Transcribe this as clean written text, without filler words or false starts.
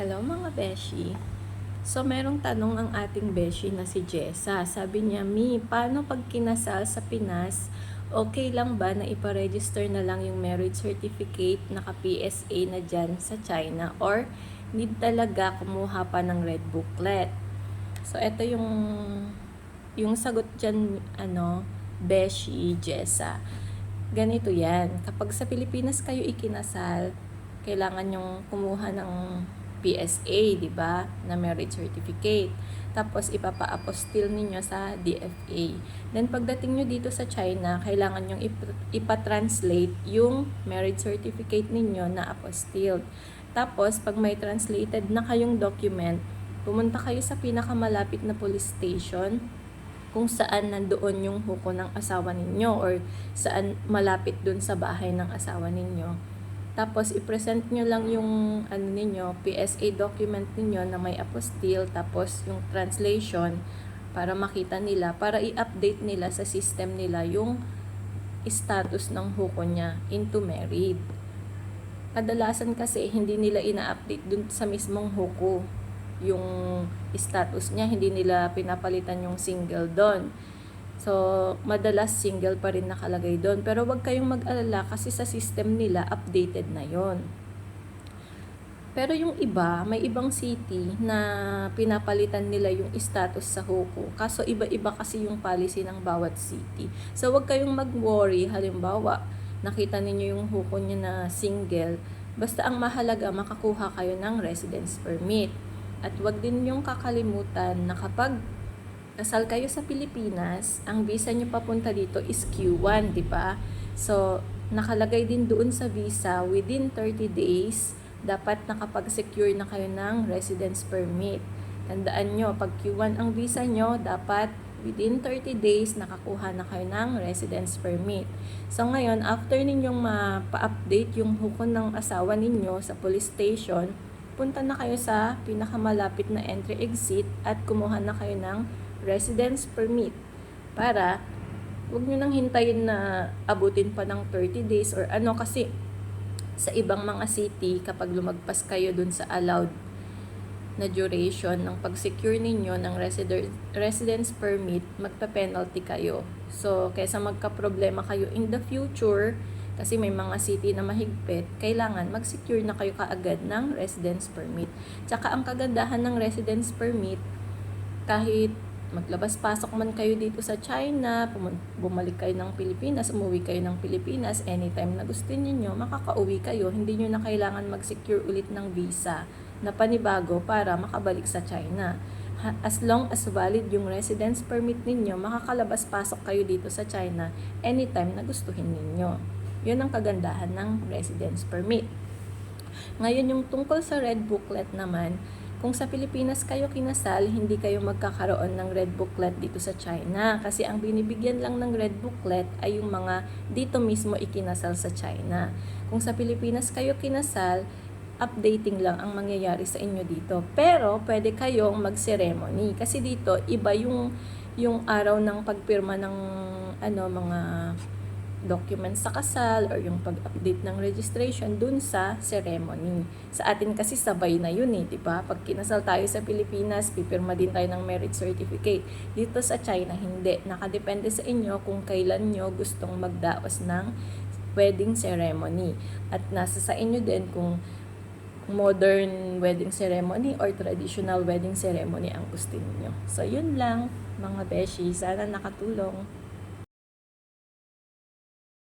Hello mga beshi. So merong tanong ang ating beshi na si Jessa. Sabi niya, Mi, paano pag kinasal sa Pinas, okay lang ba na iparegister na lang yung marriage certificate naka-PSA na dyan sa China or need talaga kumuha pa ng red booklet? So ito yung sagot dyan, beshi Jessa. Ganito yan, kapag sa Pilipinas kayo ikinasal, kailangan yung kumuha ng PSA, di ba? Na marriage certificate. Tapos ipapa-apostille ninyo sa DFA. Then pagdating nyo dito sa China, kailangan yung ipa-translate yung marriage certificate ninyo na apostilled. Tapos pag may translated na kayong document, pumunta kayo sa pinakamalapit na police station kung saan nandoon yung huko ng asawa ninyo or saan malapit dun sa bahay ng asawa ninyo. Tapos, i-present nyo lang yung PSA document ninyo na may apostille, tapos yung translation para makita nila, para i-update nila sa system nila yung status ng huko niya into married. Kadalasan kasi, hindi nila ina-update dun sa mismong huko yung status niya, hindi nila pinapalitan yung single doon. So, madalas single pa rin nakalagay doon. Pero wag kayong mag-alala kasi sa system nila, updated na yon. Pero yung iba, may ibang city na pinapalitan nila yung status sa huko. Kaso iba-iba kasi yung policy ng bawat city. So, wag kayong mag-worry. Halimbawa, nakita ninyo yung huko niya na single. Basta ang mahalaga, makakuha kayo ng residence permit. At wag din yung kakalimutan na kapag kasal kayo sa Pilipinas, ang visa nyo papunta dito is Q1, di ba? So, nakalagay din doon sa visa, within 30 days, dapat nakapag-secure na kayo ng residence permit. Tandaan nyo, pag Q1 ang visa nyo, dapat within 30 days, nakakuha na kayo ng residence permit. So, ngayon, after ninyong mapa-update yung hukon ng asawa ninyo sa police station, punta na kayo sa pinakamalapit na entry-exit at kumuha na kayo ng residence permit para wag nyo nang hintayin na abutin pa ng 30 days or ano, kasi sa ibang mga city kapag lumagpas kayo dun sa allowed na duration ng pag-secure ninyo ng residence permit, magpa-penalty kayo. So, kaysa magka-problema kayo in the future, kasi may mga city na mahigpit, kailangan mag-secure na kayo kaagad ng residence permit. Tsaka ang kagandahan ng residence permit, kahit maglabas-pasok man kayo dito sa China, bumalik kayo ng Pilipinas, umuwi kayo ng Pilipinas, anytime na gusto niyo, makakauwi kayo. Hindi niyo na kailangan mag-secure ulit ng visa na panibago para makabalik sa China. As long as valid yung residence permit ninyo, makakalabas-pasok kayo dito sa China anytime na gustuhin ninyo. Yun ang kagandahan ng residence permit. Ngayon, yung tungkol sa red booklet naman, kung sa Pilipinas kayo kinasal, hindi kayo magkakaroon ng red booklet dito sa China. Kasi ang binibigyan lang ng red booklet ay yung mga dito mismo ikinasal sa China. Kung sa Pilipinas kayo kinasal, updating lang ang mangyayari sa inyo dito. Pero, pwede kayong mag-ceremony. Kasi dito, iba yung araw ng pagpirma ng mga documents sa kasal or yung pag-update ng registration dun sa ceremony. Sa atin kasi sabay na yun di ba? Pag kinasal tayo sa Pilipinas, pipirma din tayo ng marriage certificate. Dito sa China, hindi. Nakadepende sa inyo kung kailan nyo gustong magdaos ng wedding ceremony. At nasa sa inyo din kung modern wedding ceremony or traditional wedding ceremony ang gusto niyo. So, yun lang mga beshi. Sana nakatulong.